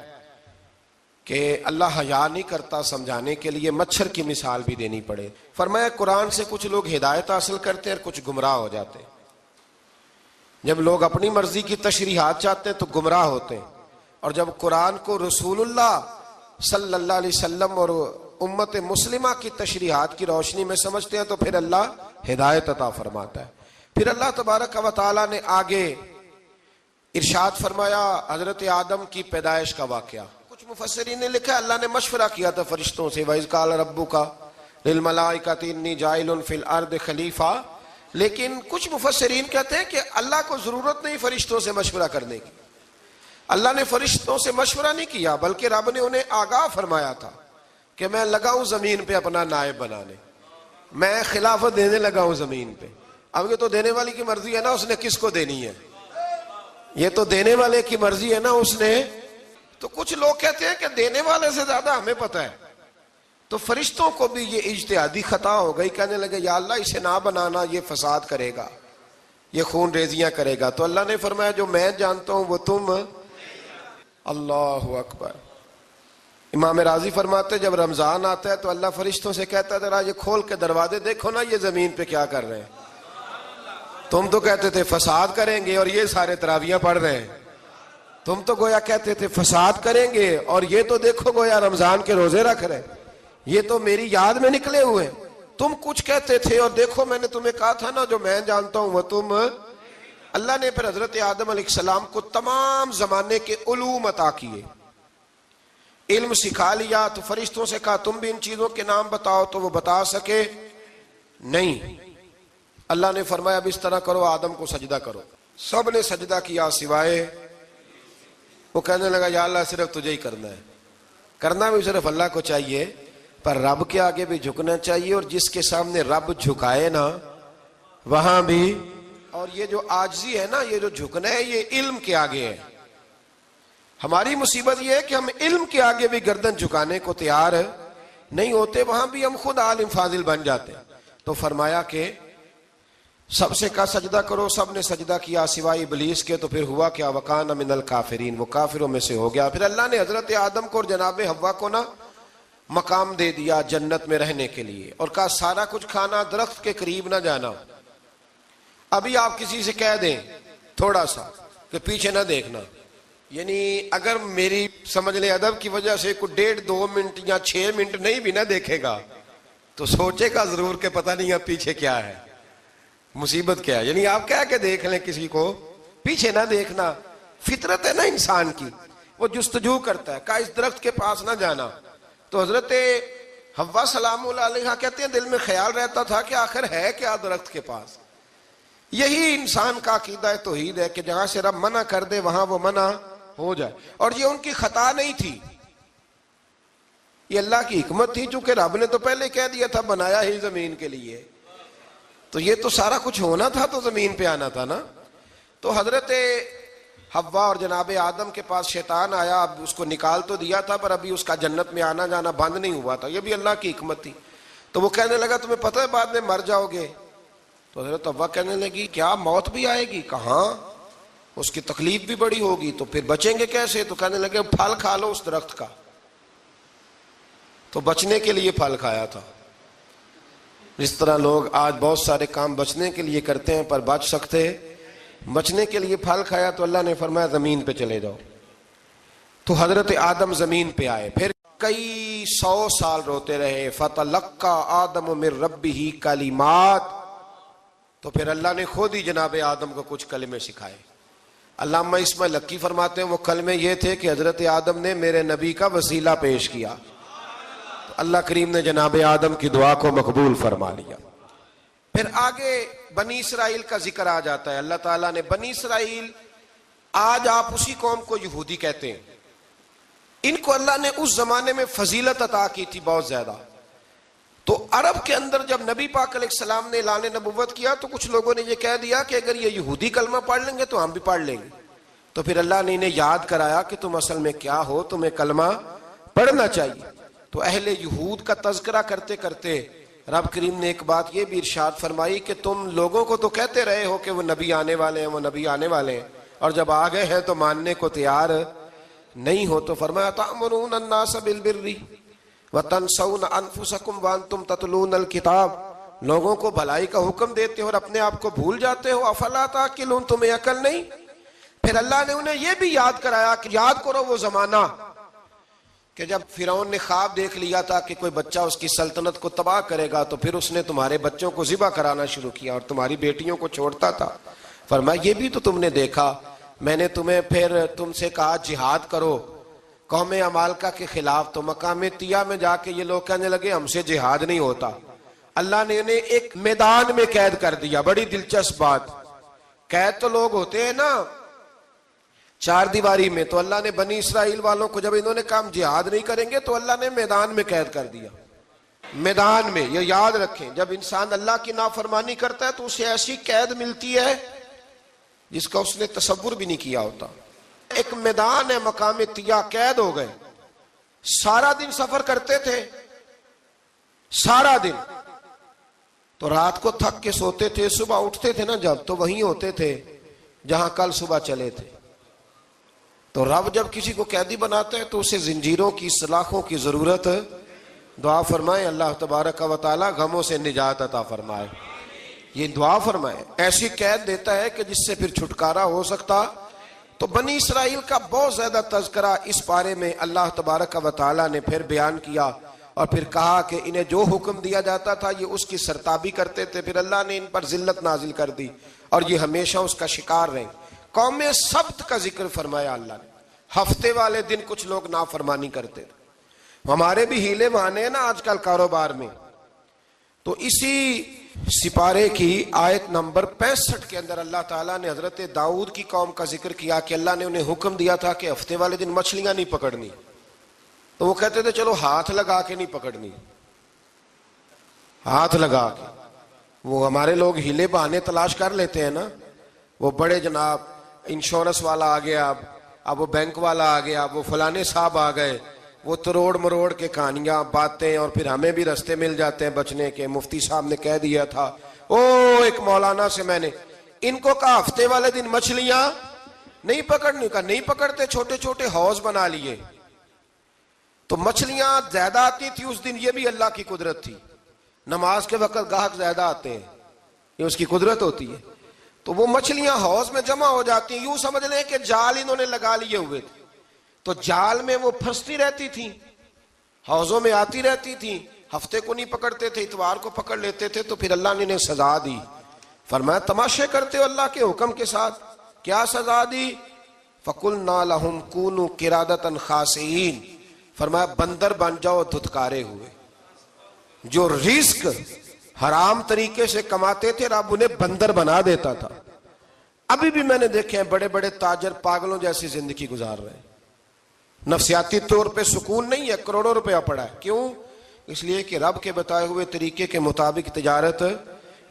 کہ اللہ حیا نہیں کرتا سمجھانے کے لیے مچھر کی مثال بھی دینی پڑے۔ فرمایا قرآن سے کچھ لوگ ہدایت حاصل کرتے ہیں اور کچھ گمراہ ہو جاتے ہیں۔ جب لوگ اپنی مرضی کی تشریحات چاہتے ہیں تو گمراہ ہوتے ہیں، اور جب قرآن کو رسول اللہ صلی اللہ علیہ وسلم اور امت مسلمہ کی تشریحات کی روشنی میں سمجھتے ہیں تو پھر اللہ ہدایت عطا فرماتا ہے۔ پھر اللہ تبارک و تعالیٰ نے آگے ارشاد فرمایا حضرت آدم کی پیدائش کا واقعہ۔ کچھ مفسرین نے لکھا اللہ نے مشورہ کیا تھا فرشتوں سے، وَإِذْ قَالَ رَبُّكَ لِلْمَلَائِكَةِ إِنِّي جَاعِلٌ فِي الْأَرْضِ خَلِيفَةً لیکن کچھ مفسرین کہتے ہیں کہ اللہ کو ضرورت نہیں فرشتوں سے مشورہ کرنے کی. اللہ نے فرشتوں سے مشورہ نہیں کیا، بلکہ رب نے انہیں آگاہ فرمایا تھا کہ میں لگا ہوں زمین پہ اپنا نائب بنانے، میں خلافت دینے لگا ہوں زمین پہ. اب یہ تو دینے والی کی مرضی ہے نا اس نے کس کو دینی ہے، یہ تو دینے والے کی مرضی ہے نا اس نے. تو کچھ لوگ کہتے ہیں کہ دینے والے سے زیادہ ہمیں پتہ ہے. تو فرشتوں کو بھی یہ اجتہادی خطا ہو گئی، کہنے لگے یا اللہ اسے نہ بنانا، یہ فساد کرے گا، یہ خون ریزیاں کرے گا. تو اللہ نے فرمایا جو میں جانتا ہوں وہ تم. اللہ اکبر. امام راضی فرماتے جب رمضان آتا ہے تو اللہ فرشتوں سے کہتا ہے ذرا یہ کھول کے دروازے دیکھو نا یہ زمین پہ کیا کر رہے ہیں. تم تو کہتے تھے فساد کریں گے اور یہ سارے تراویحاں پڑھ رہے ہیں. تم تو گویا کہتے تھے فساد کریں گے اور یہ تو دیکھو گویا رمضان کے روزے رکھ رہے ہیں، یہ تو میری یاد میں نکلے ہوئے ہیں. تم کچھ کہتے تھے اور دیکھو میں نے تمہیں کہا تھا نا جو میں جانتا ہوں وہ تم. اللہ نے پھر حضرت آدم علیہ السلام کو تمام زمانے کے علوم عطا کیے، علم سکھا لیا. تو فرشتوں سے کہا تم بھی ان چیزوں کے نام بتاؤ، تو وہ بتا سکے نہیں. اللہ نے فرمایا اب اس طرح کرو آدم کو سجدہ کرو. سب نے سجدہ کیا سوائے. وہ کہنے لگا یا اللہ صرف تجھے ہی کرنا ہے. کرنا بھی صرف اللہ کو چاہیے، پر رب کے آگے بھی جھکنا چاہیے، اور جس کے سامنے رب جھکائے نا وہاں بھی. اور یہ جو عاجزی ہے نا، یہ جو جھکنا ہے، یہ علم کے آگے ہے. ہماری مصیبت یہ ہے کہ ہم علم کے آگے بھی گردن جھکانے کو تیار نہیں ہوتے، وہاں بھی ہم خود عالم فاضل بن جاتے. تو فرمایا کہ سب سے کہا سجدہ کرو، سب نے سجدہ کیا سوائے ابلیس کے. تو پھر ہوا کیا وکان من الکافرین، وہ کافروں میں سے ہو گیا. پھر اللہ نے حضرت آدم کو اور جناب حوا کو نا مقام دے دیا جنت میں رہنے کے لیے، اور کہا سارا کچھ کھانا، درخت کے قریب نہ جانا. ابھی آپ کسی سے کہہ دیں تھوڑا سا کہ پیچھے نہ دیکھنا، یعنی اگر میری سمجھ لیں ادب کی وجہ سے کوئی 1.5-2 منٹ یا 6 منٹ نہیں بھی نہ دیکھے گا تو سوچے گا ضرور کہ پتہ نہیں اب پیچھے کیا ہے، مصیبت کیا ہے. یعنی آپ کہہ کے دیکھ لیں کسی کو پیچھے نہ دیکھنا. فطرت ہے نا انسان کی، وہ جستجو کرتا ہے. کہا اس درخت کے پاس نہ جانا. تو حضرت حوا سلام اللہ علیہ کہتے ہیں دل میں خیال رہتا تھا کہ آخر ہے کیا درخت کے پاس. یہی انسان کا عقیدہ توحید ہے کہ جہاں سے رب منع کر دے وہاں وہ منع ہو جائے. اور یہ ان کی خطا نہیں تھی، یہ اللہ کی حکمت تھی، چونکہ رب نے تو پہلے کہہ دیا تھا بنایا ہی زمین کے لیے، تو یہ تو سارا کچھ ہونا تھا تو زمین پہ آنا تھا نا. تو حضرت حوا اور جناب آدم کے پاس شیطان آیا. اب اس کو نکال تو دیا تھا پر ابھی اس کا جنت میں آنا جانا بند نہیں ہوا تھا، یہ بھی اللہ کی حکمت تھی. تو وہ کہنے لگا تمہیں پتہ ہے بعد میں مر جاؤ گے. تو حضرت حوا کہنے لگی کیا موت بھی آئے گی؟ کہاں، اس کی تکلیف بھی بڑی ہوگی، تو پھر بچیں گے کیسے؟ تو کہنے لگے پھل کھا لو اس درخت کا. تو بچنے کے لیے پھل کھایا تھا. جس طرح لوگ آج بہت سارے کام بچنے کے لیے کرتے ہیں پر بچ سکتے، بچنے کے لیے پھل کھایا. تو اللہ نے فرمایا زمین پہ چلے جاؤ. تو حضرت آدم زمین پہ آئے. پھر کئی 100 سال روتے رہے. فَتَلَقَّى آدَمُ مِن رَبِّهِ کلمات. تو پھر اللہ نے خود ہی جناب آدم کو کچھ کلمے سکھائے. علامہ اسماعیل لکی فرماتے ہیں وہ کلمے یہ تھے کہ حضرت آدم نے میرے نبی کا وسیلہ پیش کیا، تو اللہ کریم نے جناب آدم کی دعا کو مقبول فرما لیا. پھر آگے بنی اسرائیل کا ذکر آ جاتا ہے. اللہ تعالیٰ نے بنی اسرائیل، آج آپ اسی قوم کو یہودی کہتے ہیں، ان کو اللہ نے اس زمانے میں فضیلت عطا کی تھی بہت زیادہ. تو عرب کے اندر جب نبی پاک علیہ السلام نے اعلان نبوت کیا تو کچھ لوگوں نے یہ کہہ دیا کہ اگر یہ یہودی کلمہ پڑھ لیں گے تو ہم بھی پڑھ لیں گے. تو پھر اللہ نے انہیں یاد کرایا کہ تم اصل میں کیا ہو، تمہیں کلمہ پڑھنا چاہیے. تو اہل یہود کا تذکرہ کرتے کرتے رب کریم نے ایک بات یہ بھی ارشاد فرمائی کہ تم لوگوں کو تو کہتے رہے ہو کہ وہ نبی آنے والے ہیں، وہ نبی آنے والے ہیں، اور جب آ گئے ہیں تو ماننے کو تیار نہیں ہو. تو فرمایا تأمرون الناس بالبر وَتَنْسَوْنَ أَنفُسَكُمْ وَأَنْتُمْ تَتْلُونَ الْكِتَابَ، لوگوں کو بھلائی کا حکم دیتے ہو اور اپنے آپ کو بھول جاتے ہو. افلا تعقلون، تمہیں عقل نہیں؟ پھر اللہ نے انہیں یہ بھی یاد کرایا کہ یاد کرو وہ زمانہ کہ جب فرعون نے خواب دیکھ لیا تھا کہ کوئی بچہ اس کی سلطنت کو تباہ کرے گا، تو پھر اس نے تمہارے بچوں کو ذبح کرانا شروع کیا اور تمہاری بیٹیوں کو چھوڑتا تھا. فرمایا یہ بھی تو تم نے دیکھا، میں نے تمہیں پھر تم سے کہا جہاد کرو قوم عمالقہ کے خلاف، تو مقام طیہ میں جا کے یہ لوگ کہنے لگے ہم سے جہاد نہیں ہوتا. اللہ نے انہیں ایک میدان میں قید کر دیا. بڑی دلچسپ بات. قید تو لوگ ہوتے ہیں نا چار دیواری میں, تو اللہ نے بنی اسرائیل والوں کو جب انہوں نے کہا جہاد نہیں کریں گے تو اللہ نے میدان میں قید کر دیا. میدان میں. یہ یاد رکھیں, جب انسان اللہ کی نافرمانی کرتا ہے تو اسے ایسی قید ملتی ہے جس کا اس نے تصور بھی نہیں کیا ہوتا. ایک میدان ہے مقام طیہ, قید ہو گئے. سارا دن سفر کرتے تھے, سارا دن. تو رات کو تھک کے سوتے تھے, صبح اٹھتے تھے نا جب, تو وہیں ہوتے تھے جہاں کل صبح چلے تھے. تو رب جب کسی کو قیدی بناتا ہے تو اسے زنجیروں کی, سلاخوں کی ضرورت. دعا فرمائے اللہ تبارک و تعالی غموں سے نجات عطا فرمائے. یہ دعا فرمائے. ایسی قید دیتا ہے کہ جس سے پھر چھٹکارا ہو سکتا. تو بنی اسرائیل کا بہت زیادہ تذکرہ اس پارے میں اللہ تبارک و تعالی نے پھر بیان کیا, اور پھر کہا کہ انہیں جو حکم دیا جاتا تھا یہ اس کی سرتابی کرتے تھے. پھر اللہ نے ان پر ذلت نازل کر دی اور یہ ہمیشہ اس کا شکار رہے. قوم سبت کا ذکر فرمایا اللہ نے. ہفتے والے دن کچھ لوگ نافرمانی کرتے تھے. ہمارے بھی ہیلے بہانے ہیں نا آج کل کاروبار میں. تو اسی سپارے کی آیت نمبر 65 کے اندر اللہ تعالیٰ نے حضرت داؤد کی قوم کا ذکر کیا کہ اللہ نے انہیں حکم دیا تھا کہ ہفتے والے دن مچھلیاں نہیں پکڑنی. تو وہ کہتے تھے چلو ہاتھ لگا کے نہیں پکڑنی, ہاتھ لگا کے. وہ ہمارے لوگ ہیلے بہانے تلاش کر لیتے ہیں نا. وہ بڑے جناب انشورنس والا آ گیا, اب وہ بینک والا آ گیا, وہ فلانے صاحب آ گئے, وہ تروڑ مروڑ کے کہانیاں باتیں, اور پھر ہمیں بھی رستے مل جاتے ہیں بچنے کے. مفتی صاحب نے کہہ دیا تھا, ایک مولانا سے میں نے ان کو کہا ہفتے والے دن مچھلیاں نہیں پکڑنی. کا نہیں پکڑتے, چھوٹے چھوٹے حوض بنا لیے. تو مچھلیاں زیادہ آتی تھی اس دن, یہ بھی اللہ کی قدرت تھی. نماز کے وقت گاہک زیادہ آتے ہیں, یہ اس کی قدرت ہوتی ہے. تو وہ مچھلیاں حوض میں جمع ہو جاتی ہیں. یوں سمجھ لیں کہ جال انہوں نے لگا لیے ہوئے تھے, تو جال میں وہ پھنستی رہتی تھی, حوضوں میں آتی رہتی تھی. ہفتے کو نہیں پکڑتے تھے, اتوار کو پکڑ لیتے تھے. تو پھر اللہ نے انہیں سزا دی. فرمایا تماشے کرتے ہو اللہ کے حکم کے ساتھ. کیا سزا دی؟ فَقُلْنَا لَهُمْ كُونُوا قِرَادَةً خَاسِئِينَ. فرمایا بندر بن جاؤ دھتکارے ہوئے. جو رزق حرام طریقے سے کماتے تھے رب انہیں بندر بنا دیتا تھا. ابھی بھی میں نے دیکھے ہیں بڑے بڑے تاجر پاگلوں جیسی زندگی گزار رہے ہیں. نفسیاتی طور پہ سکون نہیں ہے, کروڑوں روپیہ پڑا ہے. کیوں؟ اس لیے کہ رب کے بتائے ہوئے طریقے کے مطابق تجارت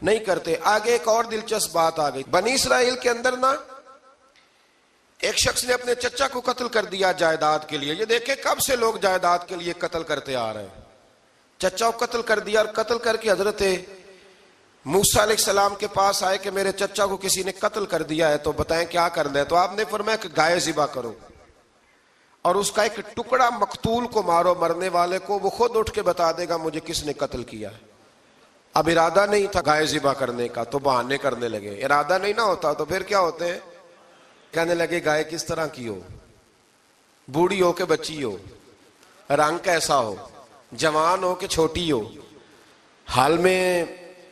نہیں کرتے. آگے ایک اور دلچسپ بات آ گئی. بنی اسرائیل کے اندر نا ایک شخص نے اپنے چچا کو قتل کر دیا جائیداد کے لیے. یہ دیکھیں کب سے لوگ جائیداد کے لیے قتل کرتے آ رہے ہیں. چچا کو قتل کر دیا, اور قتل کر کے حضرت موسیٰ علیہ السلام کے پاس آئے کہ میرے چچا کو کسی نے قتل کر دیا ہے, تو بتائیں کیا کرنا ہے. تو آپ نے فرمایا کہ گائے ذبح کرو اور اس کا ایک ٹکڑا مقتول کو مارو, مرنے والے کو. وہ خود اٹھ کے بتا دے گا مجھے کس نے قتل کیا ہے. اب ارادہ نہیں تھا گائے ذبح کرنے کا, تو بہانے کرنے لگے. ارادہ نہیں نہ ہوتا تو پھر کیا ہوتے ہیں, کہنے لگے گائے کس طرح کی ہو, بوڑھی ہو کہ بچی ہو, رنگ کیسا ہو, جوان ہو کہ چھوٹی ہو, حال میں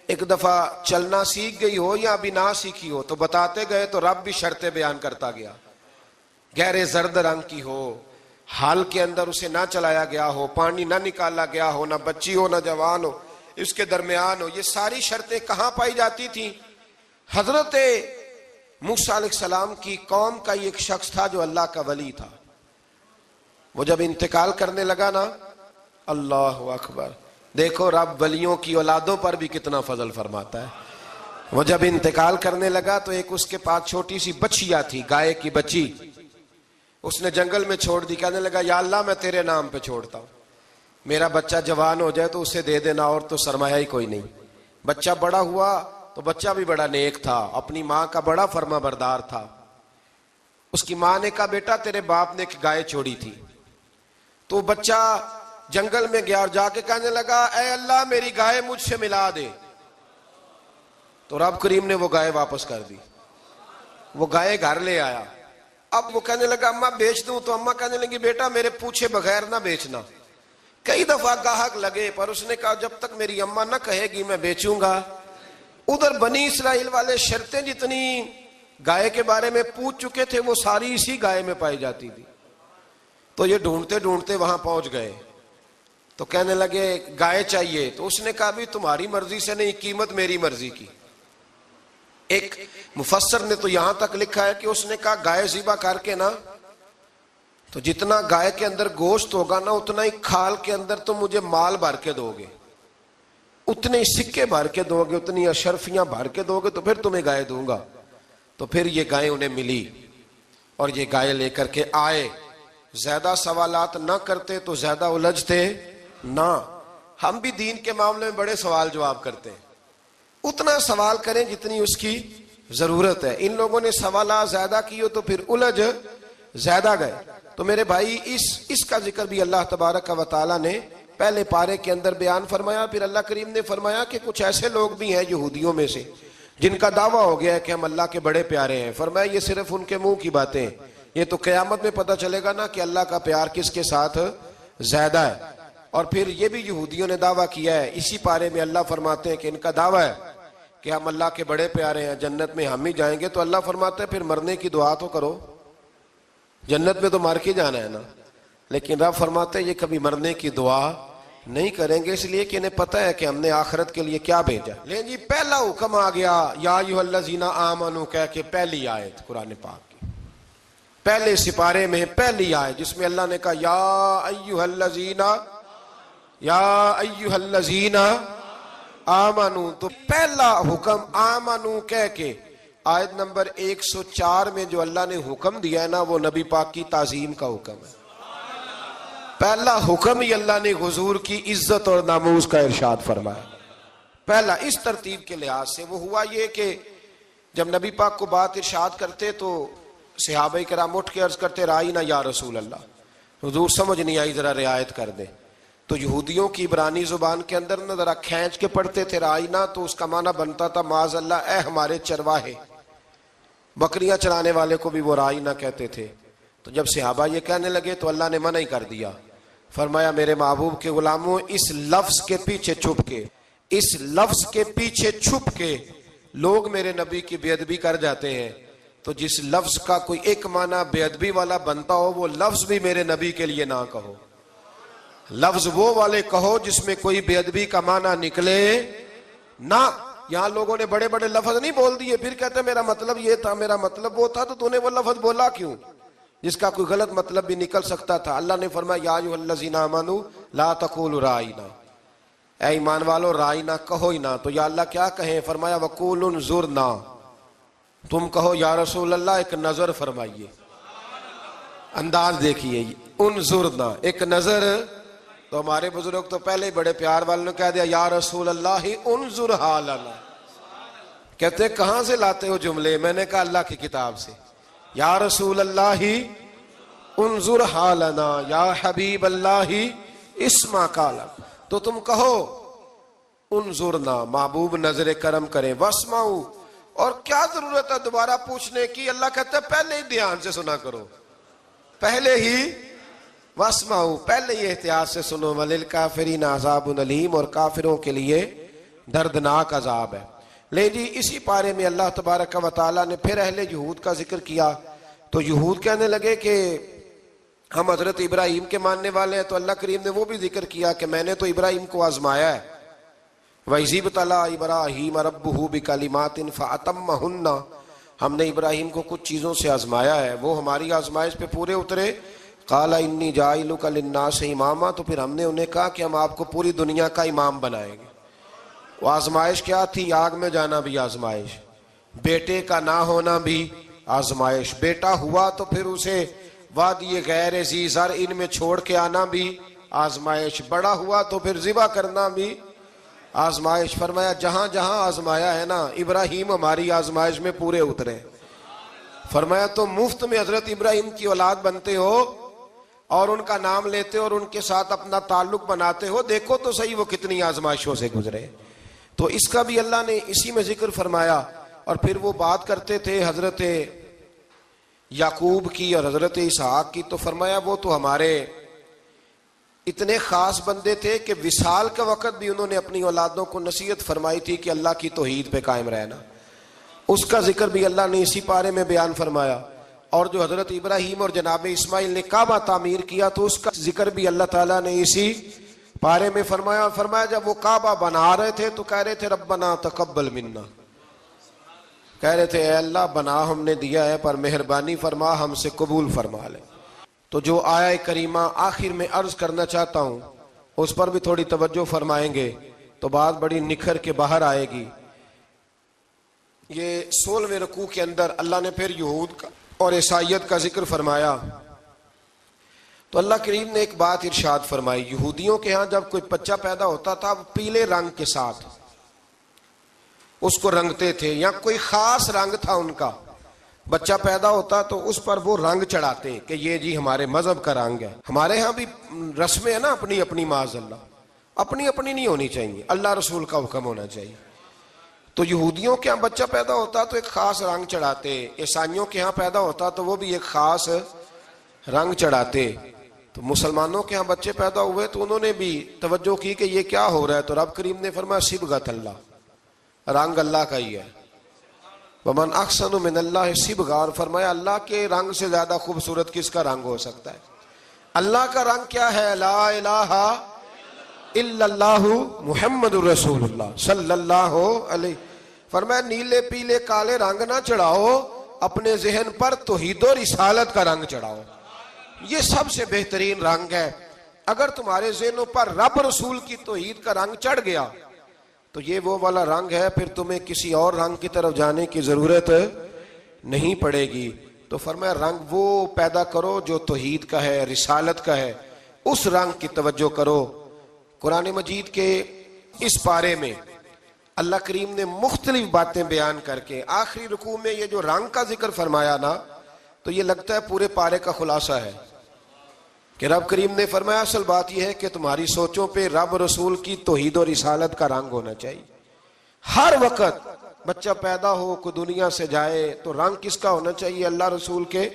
ایک دفعہ چلنا سیکھ گئی ہو یا ابھی نہ سیکھی ہو. تو بتاتے گئے تو رب بھی شرطیں بیان کرتا گیا. گہرے زرد رنگ کی ہو, حال کے اندر اسے نہ چلایا گیا ہو, پانی نہ نکالا گیا ہو, نہ بچی ہو نہ جوان ہو, اس کے درمیان ہو. یہ ساری شرطیں کہاں پائی جاتی تھیں؟ حضرت موسیٰ علیہ السلام کی قوم کا ایک شخص تھا جو اللہ کا ولی تھا. وہ جب انتقال کرنے لگا نا, اللہ اکبر, دیکھو رب ولیوں کی اولادوں پر بھی کتنا فضل فرماتا ہے. وہ جب انتقال کرنے لگا تو ایک اس کے پاس چھوٹی سی بچیا تھی, گائے کی بچی. اس نے جنگل میں چھوڑ دی. کہنے لگا یا اللہ میں تیرے نام پہ چھوڑتا ہوں, میرا بچہ جوان ہو جائے تو اسے دے دینا, اور تو سرمایہ ہی کوئی نہیں. بچہ بڑا ہوا تو بچہ بھی بڑا نیک تھا, اپنی ماں کا بڑا فرما بردار تھا. اس کی ماں نے کہا بیٹا تیرے باپ نے ایک گائے چھوڑی تھی. تو بچہ جنگل میں گیا اور جا کے کہنے لگا اے اللہ میری گائے مجھ سے ملا دے. تو رب کریم نے وہ گائے واپس کر دی. وہ گائے گھر لے آیا. اب وہ کہنے لگا اماں بیچ دوں, تو اماں کہنے لگی بیٹا میرے پوچھے بغیر نہ بیچنا. کئی دفعہ گاہک لگے پر اس نے کہا جب تک میری اماں نہ کہے گی میں بیچوں گا. ادھر بنی اسرائیل والے شرطیں جتنی گائے کے بارے میں پوچھ چکے تھے وہ ساری اسی گائے میں پائی جاتی تھی. تو یہ ڈھونڈتے ڈھونڈتے وہاں پہنچ گئے. تو کہنے لگے گائے چاہیے، تو اس نے کہا بھی تمہاری مرضی سے نہیں، قیمت میری مرضی کی۔ ایک مفسر نے تو یہاں تک لکھا ہے کہ اس نے کہا گائے ذبح کر کے نا، تو جتنا گائے کے اندر گوشت ہوگا نا اتنا ہی کھال کے اندر تم مجھے مال بھر کے دو گے، اتنے سکے بھر کے دو گے، اتنی اشرفیاں بھر کے دو گے تو پھر تمہیں گائے دوں گا۔ تو پھر یہ گائے انہیں ملی اور یہ گائے لے کر کے آئے۔ زیادہ سوالات نہ کرتے تو زیادہ الجھتے نہ۔ ہم بھی دین کے معاملے میں بڑے سوال جواب کرتے ہیں، اتنا سوال کریں جتنی اس کی ضرورت ہے۔ ان لوگوں نے سوالات زیادہ کیے تو پھر الجھ زیادہ گئے۔ تو میرے بھائی اس کا ذکر بھی اللہ تبارک و تعالیٰ نے پہلے پارے کے اندر بیان فرمایا۔ پھر اللہ کریم نے فرمایا کہ کچھ ایسے لوگ بھی ہیں یہودیوں میں سے جن کا دعویٰ ہو گیا ہے کہ ہم اللہ کے بڑے پیارے ہیں۔ فرمایا یہ صرف ان کے منہ کی باتیں ہیں، یہ تو قیامت میں پتہ چلے گا نا کہ اللہ کا پیار کس کے ساتھ زیادہ ہے۔ اور پھر یہ بھی یہودیوں نے دعویٰ کیا ہے، اسی پارے میں اللہ فرماتے ہیں کہ ان کا دعویٰ ہے کہ ہم اللہ کے بڑے پیارے ہیں، جنت میں ہم ہی جائیں گے۔ تو اللہ فرماتے ہیں پھر مرنے کی دعا تو کرو، جنت میں تو مر کے جانا ہے نا۔ لیکن رب فرماتے ہیں یہ کبھی مرنے کی دعا نہیں کریں گے، اس لیے کہ انہیں پتہ ہے کہ ہم نے آخرت کے لیے کیا بھیجا۔ لیکن جی پہلا حکم آ گیا یا ایھا الذین آمنوا کہہ کے، پہلی آیت قرآن پاک کی پہلے سپارے میں پہلی آیت جس میں اللہ نے کہا یا ایھا الذین آمنوا، تو پہلا حکم آمنوا کہہ کے۔ آیت نمبر 104 میں جو اللہ نے حکم دیا ہے نا وہ نبی پاک کی تعظیم کا حکم ہے۔ پہلا حکم ہی اللہ نے حضور کی عزت اور ناموس کا ارشاد فرمایا۔ پہلا اس ترتیب کے لحاظ سے وہ ہوا یہ کہ جب نبی پاک کو بات ارشاد کرتے تو صحابہ کرام اٹھ کے عرض کرتے رائینا یا رسول اللہ، حضور سمجھ نہیں آئی ذرا رعایت کر دیں۔ تو یہودیوں کی عبرانی زبان کے اندر نہ ذرا کھینچ کے پڑھتے تھے رائینا، تو اس کا معنی بنتا تھا معاذ اللہ اے ہمارے چرواہے، بکریاں چرانے والے کو بھی وہ رائینا کہتے تھے۔ تو جب صحابہ یہ کہنے لگے تو اللہ نے منع ہی کر دیا، فرمایا میرے محبوب کے غلاموں اس لفظ کے پیچھے چھپ کے، اس لفظ کے پیچھے چھپ کے لوگ میرے نبی کی بے ادبی کر جاتے ہیں۔ تو جس لفظ کا کوئی ایک معنی بے ادبی والا بنتا ہو وہ لفظ بھی میرے نبی کے لیے نہ کہو، لفظ وہ والے کہو جس میں کوئی بے ادبی کا معنی نکلے نہ۔ یہاں لوگوں نے بڑے بڑے لفظ نہیں بول دیے، پھر کہتے میرا مطلب یہ تھا، میرا مطلب وہ تھا، تو تو نے وہ لفظ بولا کیوں جس کا کوئی غلط مطلب بھی نکل سکتا تھا۔ اللہ نے فرمایا یا ایھا الذین آمنوا لا تقولوا رائینا، اے ایمان والو رائینا کہو ہی نہ۔ تو یا اللہ کیا کہیں؟ فرمایا وقولوا انظرنا، تم کہو یا رسول اللہ ایک نظر فرمائیے۔ انداز دیکھیے، انظرنا ایک نظر۔ تو ہمارے بزرگ تو پہلے ہی بڑے پیار والوں نے کہہ دیا یا رسول اللہ انظر حالنا۔ کہتے کہاں سے لاتے ہو جملے؟ میں نے کہا اللہ کی کتاب سے۔ یا رسول اللہ انظر حالنا، یا حبیب اللہ اسمع قالا، تو تم کہو انظرنا، محبوب نظر کرم کریں، واسمعوا، اور کیا ضرورت ہے دوبارہ پوچھنے کی؟ اللہ کہتا ہے پہلے ہی دھیان سے سنا کرو، پہلے ہی واسمعوا، پہلے ہی احتیاط سے سنو، وللکافرین عذاب علیم، اور کافروں کے لیے دردناک عذاب ہے۔ لے جی اسی پارے میں اللہ تبارک و تعالیٰ نے پھر اہل یہود کا ذکر کیا۔ تو یہود کہنے لگے کہ ہم حضرت ابراہیم کے ماننے والے ہیں، تو اللہ کریم نے وہ بھی ذکر کیا کہ میں نے تو ابراہیم کو آزمایا ہے، وَإِذِ ابْتَلَىٰ إِبْرَاهِيمَ رَبُّهُ بِكَلِمَاتٍ فَأَتَمَّهُنَّ، ہم نے ابراہیم کو کچھ چیزوں سے آزمایا ہے، وہ ہماری آزمائش پہ پورے اترے۔ قَالَ إِنِّي جَاعِلُكَ لِلنَّاسِ إِمَامًا، تو پھر ہم نے انہیں کہا کہ ہم آپ کو پوری دنیا کا امام بنائیں گے۔ وہ آزمائش کیا تھی؟ آگ میں جانا بھی آزمائش، بیٹے کا نہ ہونا بھی آزمائش، بیٹا ہوا تو پھر اسے وادی غیر ذی زرع میں چھوڑ کے آنا بھی آزمائش، بڑا ہوا تو پھر ذبح کرنا بھی آزمائش۔ فرمایا جہاں جہاں آزمایا ہے نا ابراہیم ہماری آزمائش میں پورے اترے۔ فرمایا تو مفت میں حضرت ابراہیم کی اولاد بنتے ہو اور ان کا نام لیتے اور ان کے ساتھ اپنا تعلق بناتے ہو، دیکھو تو صحیح وہ کتنی آزمائشوں سے گزرے۔ تو اس کا بھی اللہ نے اسی میں ذکر فرمایا۔ اور پھر وہ بات کرتے تھے حضرت یعقوب کی اور حضرت اسحاق کی، تو فرمایا وہ تو ہمارے اتنے خاص بندے تھے کہ وصال کے وقت بھی انہوں نے اپنی اولادوں کو نصیحت فرمائی تھی کہ اللہ کی توحید پہ قائم رہنا، اس کا ذکر بھی اللہ نے اسی پارے میں بیان فرمایا۔ اور جو حضرت ابراہیم اور جناب اسماعیل نے کعبہ تعمیر کیا تو اس کا ذکر بھی اللہ تعالیٰ نے اسی پارے میں فرمایا جب وہ کعبہ بنا رہے تھے تو کہہ رہے تھے ربنا تقبل منا، کہہ رہے تھے اے اللہ بنا ہم نے دیا ہے پر مہربانی فرما ہم سے قبول فرما لے۔ تو جو آیہ کریمہ آخر میں عرض کرنا چاہتا ہوں اس پر بھی تھوڑی توجہ فرمائیں گے تو بات بڑی نکھر کے باہر آئے گی۔ یہ 16ویں رکوع کے اندر اللہ نے پھر یہود کا اور عیسائیت کا ذکر فرمایا تو اللہ کریم نے ایک بات ارشاد فرمائی، یہودیوں کے ہاں جب کوئی بچہ پیدا ہوتا تھا وہ پیلے رنگ کے ساتھ اس کو رنگتے تھے، یا کوئی خاص رنگ تھا ان کا، بچہ پیدا ہوتا تو اس پر وہ رنگ چڑھاتے کہ یہ جی ہمارے مذہب کا رنگ ہے۔ ہمارے ہاں بھی رسمیں ہیں نا اپنی اپنی، معاذ اللہ اپنی اپنی نہیں ہونی چاہیے، اللہ رسول کا حکم ہونا چاہیے۔ تو یہودیوں کے ہاں بچہ پیدا ہوتا تو ایک خاص رنگ چڑھاتے، عیسائیوں کے ہاں پیدا ہوتا تو وہ بھی ایک خاص رنگ چڑھاتے۔ تو مسلمانوں کے ہاں بچے پیدا ہوئے تو انہوں نے بھی توجہ کی کہ یہ کیا ہو رہا ہے، تو رب کریم نے فرمایا صبغۃ اللہ، رنگ اللہ کا ہی ہے۔ ومن احسن من اللہ صبغہ، اور فرمایا اللہ کے رنگ سے زیادہ خوبصورت کس کا رنگ ہو سکتا ہے؟ اللہ کا رنگ کیا ہے؟ لا الہ الا اللہ محمد رسول اللہ صلی اللہ علیہ۔ فرمایا نیلے پیلے کالے رنگ نہ چڑھاؤ، اپنے ذہن پر توحید و رسالت کا رنگ چڑھاؤ، یہ سب سے بہترین رنگ ہے۔ اگر تمہارے ذہنوں پر رب رسول کی توحید کا رنگ چڑھ گیا تو یہ وہ والا رنگ ہے، پھر تمہیں کسی اور رنگ کی طرف جانے کی ضرورت نہیں پڑے گی۔ تو فرمایا رنگ وہ پیدا کرو جو توحید کا ہے، رسالت کا ہے، اس رنگ کی توجہ کرو۔ قرآن مجید کے اس پارے میں اللہ کریم نے مختلف باتیں بیان کر کے آخری رکوع میں یہ جو رنگ کا ذکر فرمایا نا، تو یہ لگتا ہے پورے پارے کا خلاصہ ہے کہ رب کریم نے فرمایا اصل بات یہ ہے کہ تمہاری سوچوں پہ رب رسول کی توحید و رسالت کا رنگ ہونا چاہیے۔ ہر وقت بچہ پیدا ہو، کوئی دنیا سے جائے تو رنگ کس کا ہونا چاہیے؟ اللہ رسول کے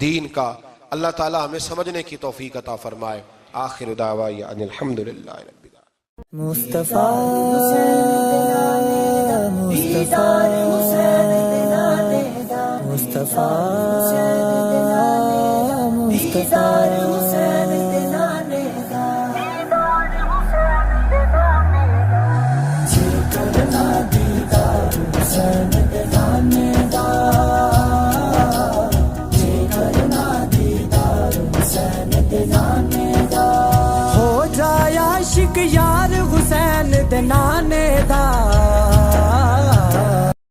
دین کا۔ اللہ تعالی ہمیں سمجھنے کی توفیق عطا فرمائے۔ آخر دعوانا ان الحمدللہ رب العالمین۔ مصطفیٰ ہو جائے عاشق یار حسین دے نانے دا،